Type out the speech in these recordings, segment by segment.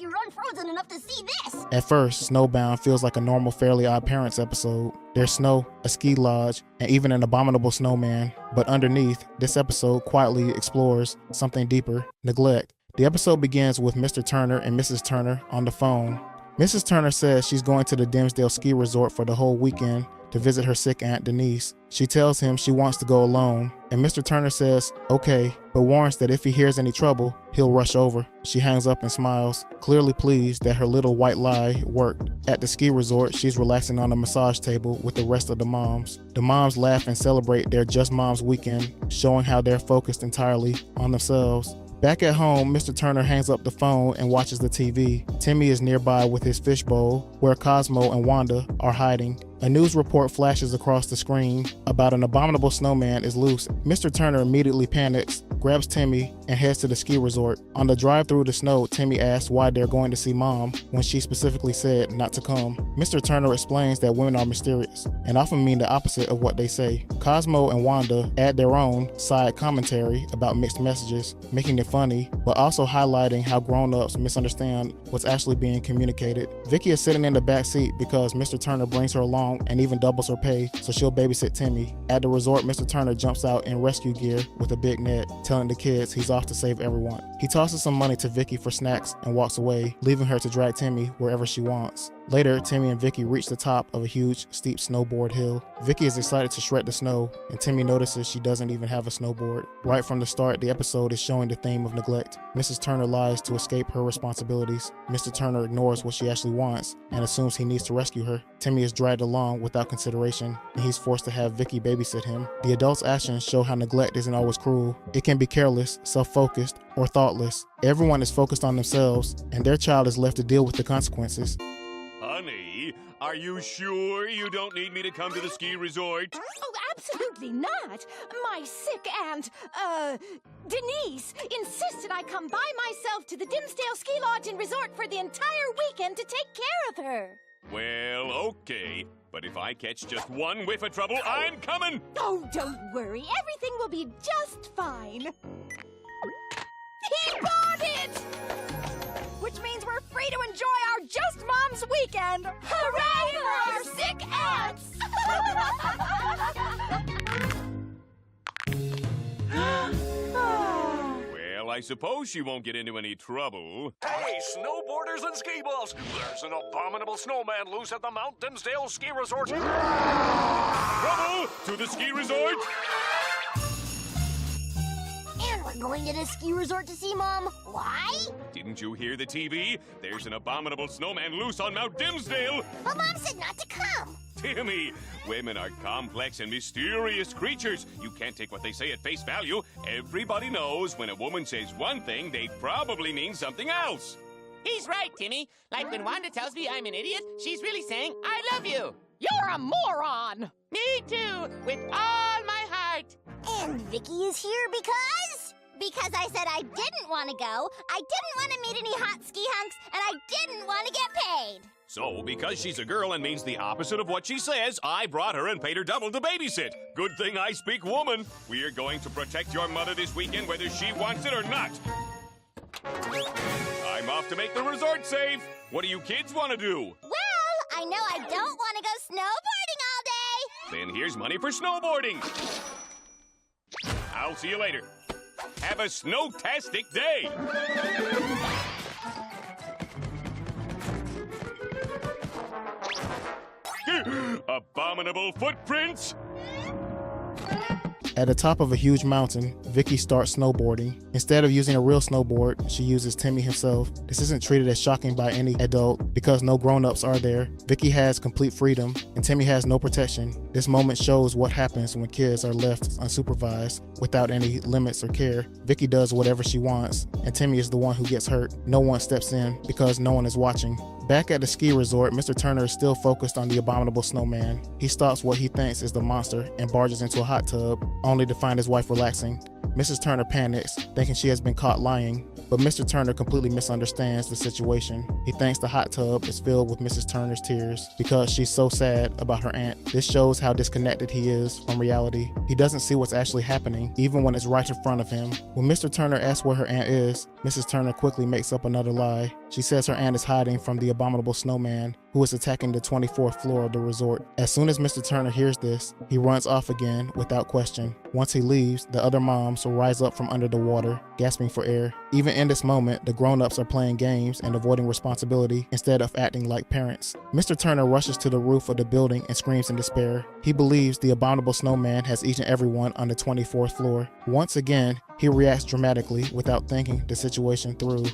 you're unfrozen enough to see this. At first, Snowbound feels like a normal Fairly OddParents episode. There's snow, a ski lodge, and even an abominable snowman. But underneath, this episode quietly explores something deeper: neglect. The episode begins with Mr. Turner and Mrs. Turner on the phone. Mrs. Turner says she's going to the Dimsdale ski resort for the whole weekend to visit her sick Aunt Denise. She tells him she wants to go alone, and Mr. Turner says okay, but warns that if he hears any trouble, he'll rush over. She hangs up and smiles, clearly pleased that her little white lie worked. At the ski resort, she's relaxing on a massage table with the rest of the moms. The moms laugh and celebrate their Just Moms weekend, showing how they're focused entirely on themselves. Back at home, Mr. Turner hangs up the phone and watches the TV. Timmy is nearby with his fishbowl, where Cosmo and Wanda are hiding. A news report flashes across the screen about an abominable snowman is loose. Mr. Turner immediately panics, grabs Timmy, and heads to the ski resort. On the drive through the snow, Timmy asks why they're going to see Mom when she specifically said not to come. Mr. Turner explains that women are mysterious and often mean the opposite of what they say. Cosmo and Wanda add their own side commentary about mixed messages, making it funny, but also highlighting how grown-ups misunderstand what's actually being communicated. Vicky is sitting in the back seat because Mr. Turner brings her along and even doubles her pay, so she'll babysit Timmy. At the resort, Mr. Turner jumps out in rescue gear with a big net, telling the kids he's off to save everyone. He tosses some money to Vicky for snacks and walks away, leaving her to drag Timmy wherever she wants. Later, Timmy and Vicky reach the top of a huge, steep snowboard hill. Vicky is excited to shred the snow, and Timmy notices she doesn't even have a snowboard. Right from the start, the episode is showing the theme of neglect. Mrs. Turner lies to escape her responsibilities. Mr. Turner ignores what she actually wants and assumes he needs to rescue her. Timmy is dragged along without consideration, and he's forced to have Vicky babysit him. The adults' actions show how neglect isn't always cruel. It can be careless, self-focused, or thoughtless. Everyone is focused on themselves, and their child is left to deal with the consequences. Honey, are you sure you don't need me to come to the ski resort? Oh, absolutely not. My sick aunt, Denise, insisted I come by myself to the Dimsdale Ski Lodge and Resort for the entire weekend to take care of her. Well, okay. But if I catch just one whiff of trouble, I'm coming! Oh, don't worry. Everything will be just fine. He bought it! Which means we're free to enjoy our Just Moms weekend! Hooray for our sick aunts! Well, I suppose she won't get into any trouble. Hey, snowboarders and ski balls! There's an abominable snowman loose at the Mount Dimsdale Ski Resort. Trouble to the ski resort! And we're going to the ski resort to see Mom. Why? Didn't you hear the TV? There's an abominable snowman loose on Mount Dimsdale! But Mom said not to come. Timmy, women are complex and mysterious creatures. You can't take what they say at face value. Everybody knows when a woman says one thing, they probably mean something else. He's right, Timmy. Like when Wanda tells me I'm an idiot, she's really saying, I love you. You're a moron! Me too, with all my heart. And Vicky is here because I said I didn't want to go, I didn't want to meet any hot ski hunks, and I didn't want to get paid. So, because she's a girl and means the opposite of what she says, I brought her and paid her double to babysit. Good thing I speak woman. We're going to protect your mother this weekend whether she wants it or not. I'm off to make the resort safe. What do you kids want to do? Well, I know I don't want to go snowboarding all day. Then here's money for snowboarding. I'll see you later. Have a snowtastic day. Abominable footprints. At the top of a huge mountain, Vicky starts snowboarding. Instead of using a real snowboard, she uses Timmy himself. This isn't treated as shocking by any adult because no grown-ups are there. Vicky has complete freedom and Timmy has no protection. This moment shows what happens when kids are left unsupervised without any limits or care. Vicky does whatever she wants and Timmy is the one who gets hurt. No one steps in because no one is watching. Back at the ski resort, Mr. Turner is still focused on the abominable snowman. He stops what he thinks is the monster and barges into a hot tub, only to find his wife relaxing. Mrs. Turner panics, thinking she has been caught lying, but Mr. Turner completely misunderstands the situation. He thinks the hot tub is filled with Mrs. Turner's tears because she's so sad about her aunt. This shows how disconnected he is from reality. He doesn't see what's actually happening, even when it's right in front of him. When Mr. Turner asks where her aunt is, Mrs. Turner quickly makes up another lie. She says her aunt is hiding from the abominable snowman who is attacking the 24th floor of the resort. As soon as Mr. Turner hears this, he runs off again without question. Once he leaves, the other moms will rise up from under the water, gasping for air. Even in this moment, the grown-ups are playing games and avoiding responsibility instead of acting like parents. Mr. Turner rushes to the roof of the building and screams in despair. He believes the abominable snowman has eaten everyone on the 24th floor. Once again, he reacts dramatically without thinking the situation through.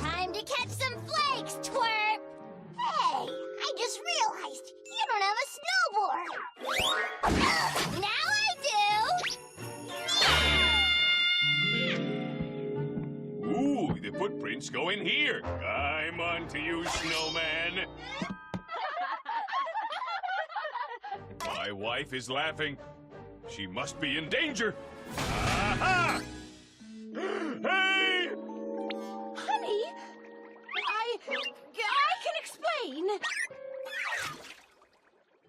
Time to catch some flakes, twerp! Hey, I just realized you don't have a snowboard. Now I do! Ooh, the footprints go in here. I'm on to you, snowman. My wife is laughing. She must be in danger. Aha! Hey! Honey, I can explain.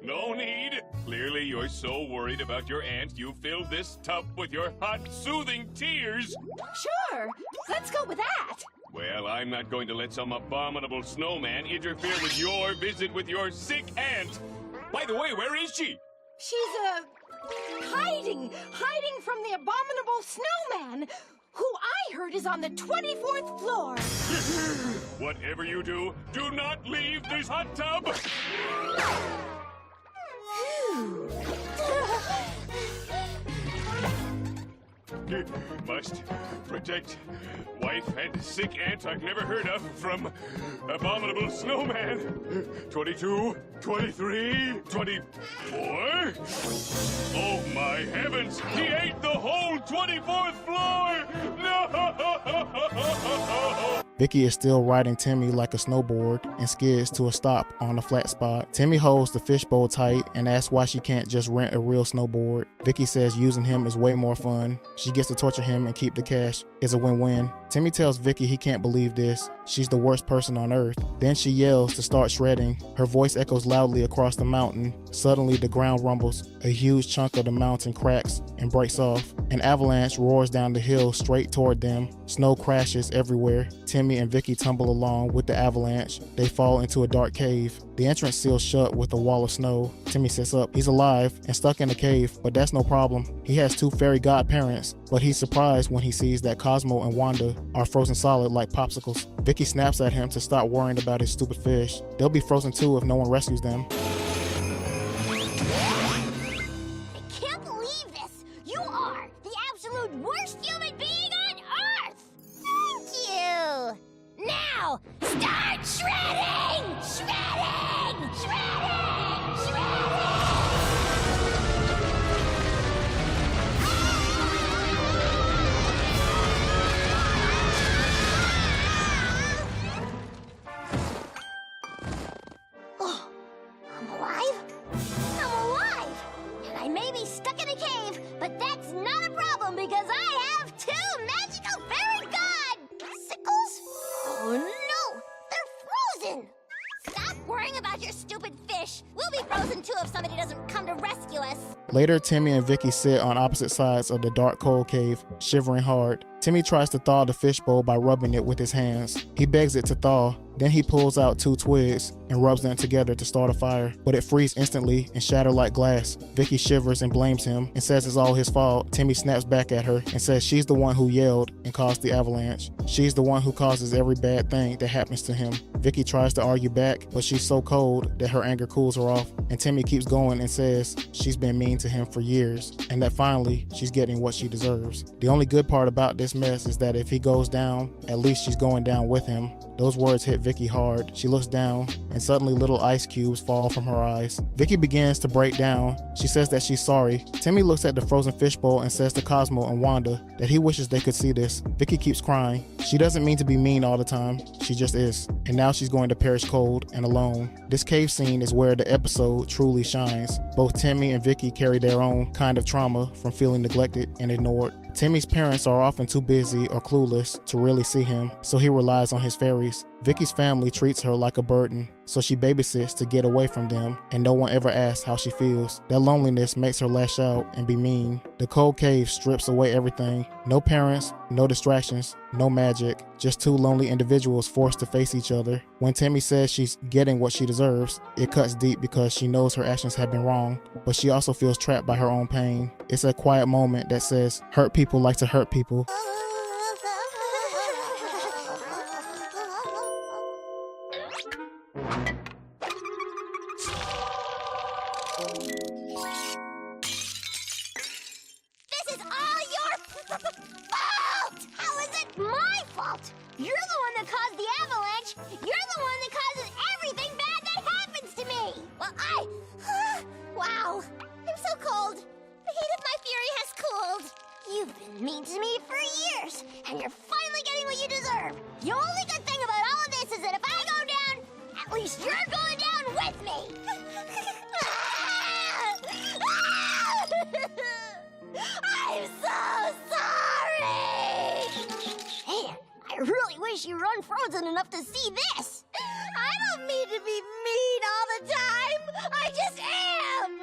No need. Clearly, you're so worried about your aunt, you filled this tub with your hot, soothing tears. Sure, let's go with that. Well, I'm not going to let some abominable snowman interfere with your visit with your sick aunt. By the way, where is she? She's, hiding from the abominable snowman, who I heard is on the 24th floor. Whatever you do, do not leave this hot tub. Must protect wife and sick aunt I've never heard of from abominable snowman. 22, 23, 24. Oh my heavens! He ate the whole 24th floor! No! Vicky is still riding Timmy like a snowboard and skids to a stop on a flat spot. Timmy holds the fishbowl tight and asks why she can't just rent a real snowboard. Vicky says using him is way more fun. She gets to torture him and keep the cash. It's a win-win. Timmy tells Vicky he can't believe this. She's the worst person on earth. Then she yells to start shredding. Her voice echoes loudly across the mountain. Suddenly the ground rumbles. A huge chunk of the mountain cracks and breaks off. An avalanche roars down the hill straight toward them. Snow crashes everywhere. Timmy and Vicky tumble along with the avalanche. They fall into a dark cave. The entrance seals shut with a wall of snow. Timmy sits up. He's alive and stuck in a cave, but that's no problem. He has 2 fairy godparents, but he's surprised when he sees that Cosmo and Wanda are frozen solid like popsicles. Vicky snaps at him to stop worrying about his stupid fish. They'll be frozen too if no one rescues them. I can't believe this! You are the absolute worst human being on Earth! Thank you! Now, start shredding! Shredding! Shredding! Shredding! Oh, I'm alive? I'm alive! And I may be stuck in a cave, but that's not a problem because I have 2 magical fairy sickles? Oh no! They're frozen! Stop worrying about your stupid fish. We'll be frozen too if somebody doesn't come to rescue us. Later, Timmy and Vicky sit on opposite sides of the dark, cold cave, shivering hard. Timmy tries to thaw the fishbowl by rubbing it with his hands. He begs it to thaw. Then he pulls out 2 twigs and rubs them together to start a fire, but it freezes instantly and shatters like glass. Vicky shivers and blames him and says it's all his fault. Timmy snaps back at her and says she's the one who yelled and caused the avalanche. She's the one who causes every bad thing that happens to him. Vicky tries to argue back, but she's so cold that her anger cools her off, and Timmy keeps going and says she's been mean to him for years and that finally she's getting what she deserves. The only good part about this mess is that if he goes down, at least she's going down with him. Those words hit Vicky hard. She looks down and suddenly little ice cubes fall from her eyes. Vicky begins to break down. She says that she's sorry. Timmy looks at the frozen fishbowl and says to Cosmo and Wanda that he wishes they could see this. Vicky keeps crying. She doesn't mean to be mean all the time. She just is. And now she's going to perish cold and alone. This cave scene is where the episode truly shines. Both Timmy and Vicky carry their own kind of trauma from feeling neglected and ignored. Timmy's parents are often too busy or clueless to really see him, so he relies on his fairies. Vicky's family treats her like a burden, so she babysits to get away from them, and no one ever asks how she feels. That loneliness makes her lash out and be mean. The cold cave strips away everything. No parents, no distractions, no magic, just two lonely individuals forced to face each other. When Timmy says she's getting what she deserves, it cuts deep because she knows her actions have been wrong, but she also feels trapped by her own pain. It's a quiet moment that says, hurt people like to hurt people. This is all your fault! How is it my fault? You're the one that caused the avalanche. You're the one that causes everything bad that happens to me. Well, wow. I'm so cold. The heat of my fury has cooled. You've been mean to me for years, and you're finally getting what you deserve. The only good thing about all of this is that if I go down, at least you're going down with me. I'm so sorry! Man, I really wish you were unfrozen enough to see this. I don't mean to be mean all the time. I just am.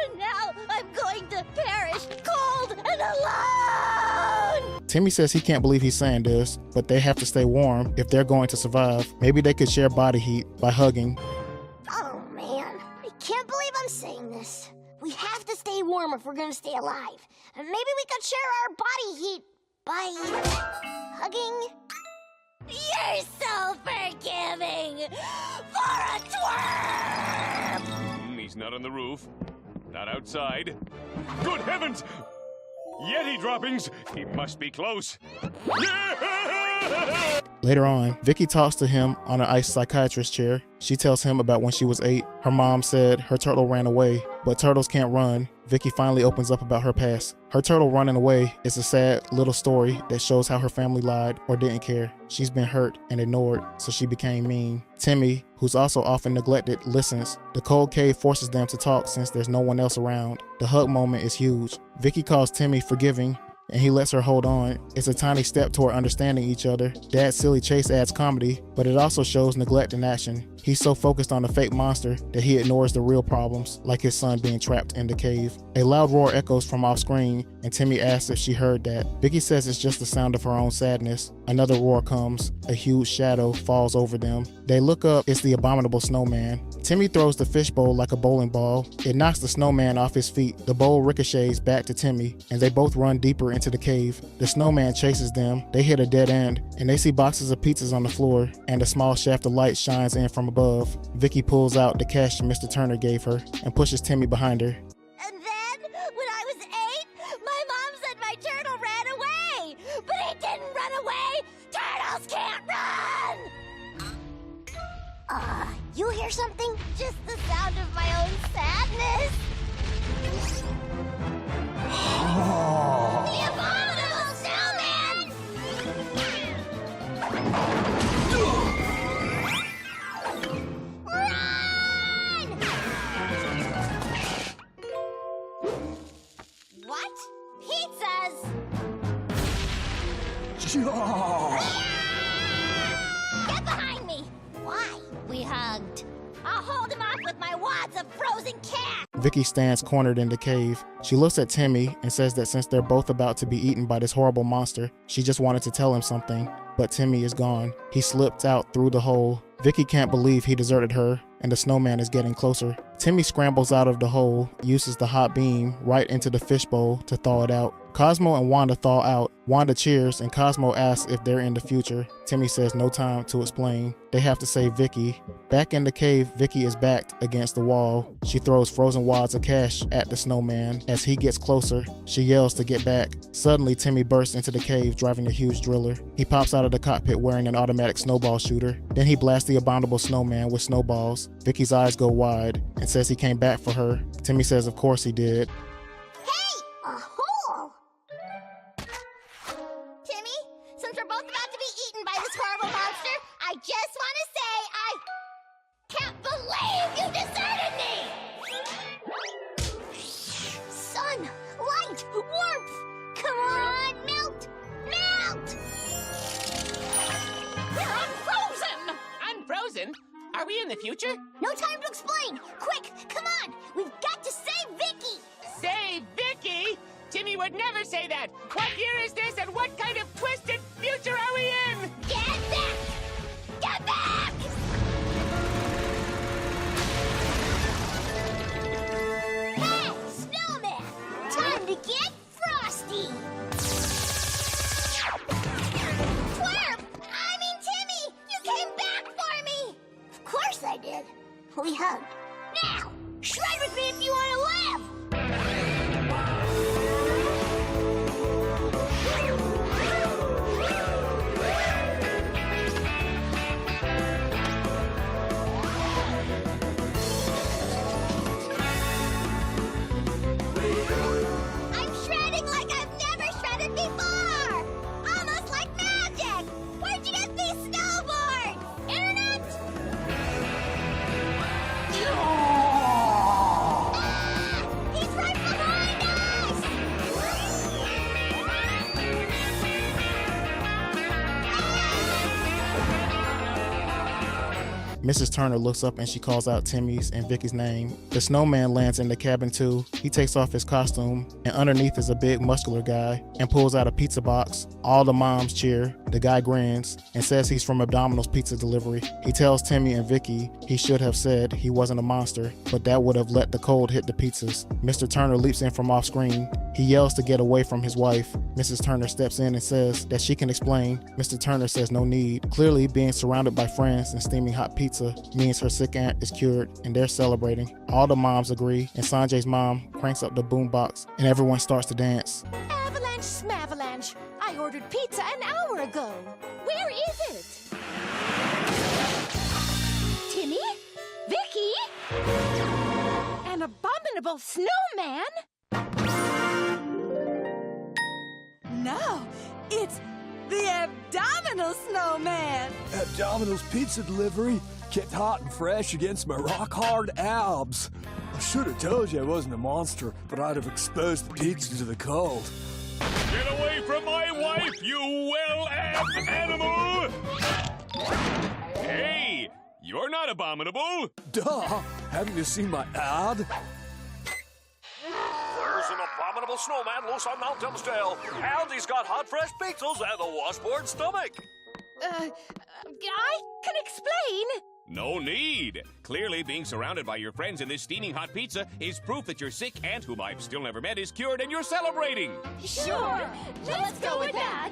And now I'm going to perish cold and alone. Timmy says he can't believe he's saying this, but they have to stay warm if they're going to survive. Maybe they could share body heat by hugging. Oh, man. I can't believe I'm saying this. We have to stay warm if we're going to stay alive. And maybe we could share our body heat by hugging. You're so forgiving for a twerp! He's not on the roof. Not outside. Good heavens! Yeti droppings! He must be close. Later on, Vicky talks to him on an ice psychiatrist chair. She tells him about when she was 8. Her mom said her turtle ran away, but turtles can't run. Vicky finally opens up about her past. Her turtle running away is a sad little story that shows how her family lied or didn't care. She's been hurt and ignored, so she became mean. Timmy, who's also often neglected, listens. The cold cave forces them to talk since there's no one else around. The hug moment is huge. Vicky calls Timmy forgiving, and he lets her hold on. It's a tiny step toward understanding each other. Dad's silly chase adds comedy, but it also shows neglect in action. He's so focused on the fake monster that he ignores the real problems, like his son being trapped in the cave. A loud roar echoes from off screen, and Timmy asks if she heard that. Vicky says it's just the sound of her own sadness. Another roar comes. A huge shadow falls over them. They look up. It's the abominable snowman. Timmy throws the fishbowl like a bowling ball. It knocks the snowman off his feet. The bowl ricochets back to Timmy, and they both run deeper into the cave. The snowman chases them. They hit a dead end, and they see boxes of pizzas on the floor, and a small shaft of light shines in from above. Vicky pulls out the cash Mr. Turner gave her and pushes Timmy behind her. And then, when I was 8, my mom said my turtle ran away. But it didn't run away. Turtles can't run! You hear something? Just the sound of my own sadness. The abominable snowman! Run! What? Pizzas! Get behind me! Why? We hugged. I'll hold him off with my wads of frozen cat! Vicky stands cornered in the cave. She looks at Timmy and says that since they're both about to be eaten by this horrible monster, she just wanted to tell him something. But Timmy is gone. He slipped out through the hole. Vicky can't believe he deserted her, and the snowman is getting closer. Timmy scrambles out of the hole, uses the hot beam right into the fishbowl to thaw it out. Cosmo and Wanda thaw out. Wanda cheers, and Cosmo asks if they're in the future. Timmy says no time to explain. They have to save Vicky. Back in the cave, Vicky is backed against the wall. She throws frozen wads of cash at the snowman. As he gets closer, she yells to get back. Suddenly, Timmy bursts into the cave driving a huge driller. He pops out of the cockpit wearing an automatic snowball shooter. Then he blasts the abominable snowman with snowballs. Vicky's eyes go wide and says he came back for her. Timmy says of course he did. Hey! A hole! Timmy, since we're both about to be eaten by this horrible monster, I just want to say I can't believe you deserted me! Sun, light, warmth! Come on, melt! Melt! We're unfrozen! Are we in the future? No time to explain. Quick, come on. We've got to save Vicky. Say Vicky? Timmy would never say that. What year is this and what kind of twisted future are we in? Get back! Get back! Hey, snowman! Time to get frosty! Timmy! You came back for me! Of course I did. We hugged. Now, shred with me if you want to live! I'm shredding like I've never shredded before! Almost like magic! Where'd you get these snowboards? Internet? Ah! He's right behind us! Mrs. Turner looks up and she calls out Timmy's and Vicky's name. The snowman lands in the cabin too. He takes off his costume, and underneath is a big muscular guy and pulls out a pizza box. All the moms cheer. The guy grins and says he's from Abdominal's Pizza Delivery. He tells Timmy and Vicky he should have said he wasn't a monster, but that would have let the cold hit the pizzas. Mr. Turner leaps in from off screen. He yells to get away from his wife. Mrs. Turner steps in and says that she can explain. Mr. Turner says no need. Clearly, being surrounded by friends and steaming hot pizza means her sick aunt is cured, and they're celebrating. All the moms agree, and Sanjay's mom cranks up the boombox, and everyone starts to dance. Avalanche smavalanche. I ordered pizza an hour ago. Where is it? Timmy? Vicky? An abominable snowman? No, it's the Abdominal Snowman. Abdominal's Pizza Delivery, kept hot and fresh against my rock-hard abs. I should have told you I wasn't a monster, but I'd have exposed the pizza to the cold. Get away from my wife, you well-abbed animal! Hey, you're not abominable. Duh! Haven't you seen my ad? There's an abominable snowman loose on Mount Dimsdale, and he's got hot, fresh pizzas and a washboard stomach. I can explain. No need. Clearly, being surrounded by your friends in this steaming hot pizza is proof that your sick aunt, whom I've still never met, is cured and you're celebrating. Sure. Let's go with that.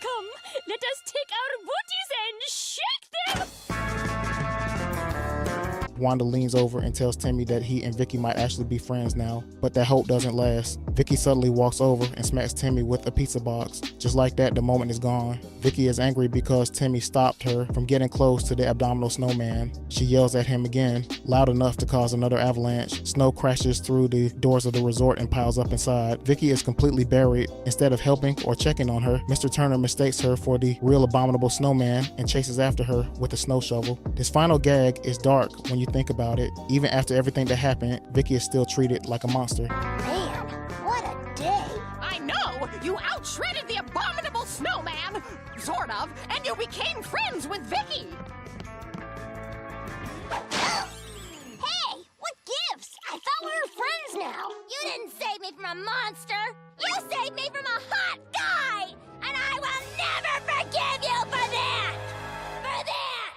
Come, let us take our booties and shake them. Wanda leans over and tells Timmy that he and Vicky might actually be friends now, but that hope doesn't last. Vicky suddenly walks over and smacks Timmy with a pizza box. Just like that, the moment is gone. Vicky is angry because Timmy stopped her from getting close to the Abdominal Snowman. She yells at him again, loud enough to cause another avalanche. Snow crashes through the doors of the resort and piles up inside. Vicky is completely buried. Instead of helping or checking on her, Mr. Turner mistakes her for the real Abominable Snowman and chases after her with a snow shovel. This final gag is dark when you think about it. Even after everything that happened, Vicky is still treated like a monster. Man, what a day. I know! You out-shredded the Abominable Snowman! Sort of, and you became friends with Vicky! Hey, what gives? I thought we were friends now. You didn't save me from a monster. You saved me from a hot guy. And I will never forgive you for that. For that.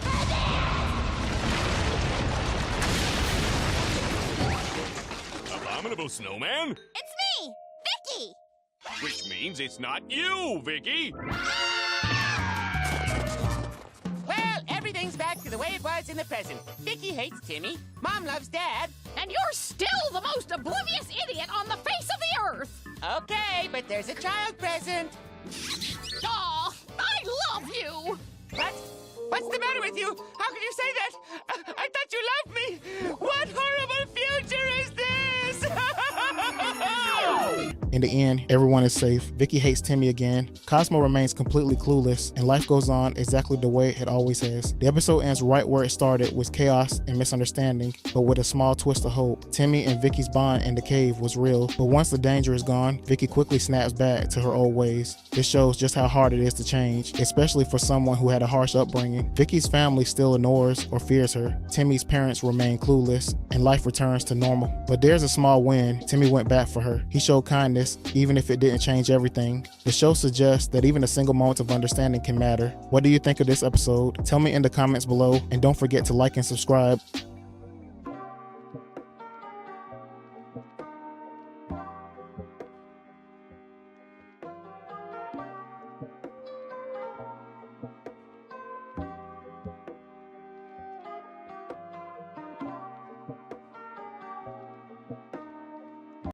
For that. Abominable snowman? It's me, Vicky. Which means it's not you, Vicky. Well, everything's back to the way it was in the present. Vicky hates Timmy. Mom loves Dad. And you're still the most oblivious idiot on the face of the earth! Okay, but there's a child present. Aw, I love you! What? What's the matter with you? How can you say that? I thought you loved me. What horrible future is this? In the end, everyone is safe. Vicky hates Timmy again, Cosmo remains completely clueless, and life goes on exactly the way it always has. The episode ends right where it started, with chaos and misunderstanding, but with a small twist of hope. Timmy and Vicky's bond in the cave was real, but once the danger is gone, Vicky quickly snaps back to her old ways. This shows just how hard it is to change, especially for someone who had a harsh upbringing. Vicky's family still ignores or fears her. Timmy's parents remain clueless, and life returns to normal. But there's a small win. Timmy went back for her. He showed kindness, even if it didn't change everything. The show suggests that even a single moment of understanding can matter. What do you think of this episode? Tell me in the comments below, and don't forget to like and subscribe.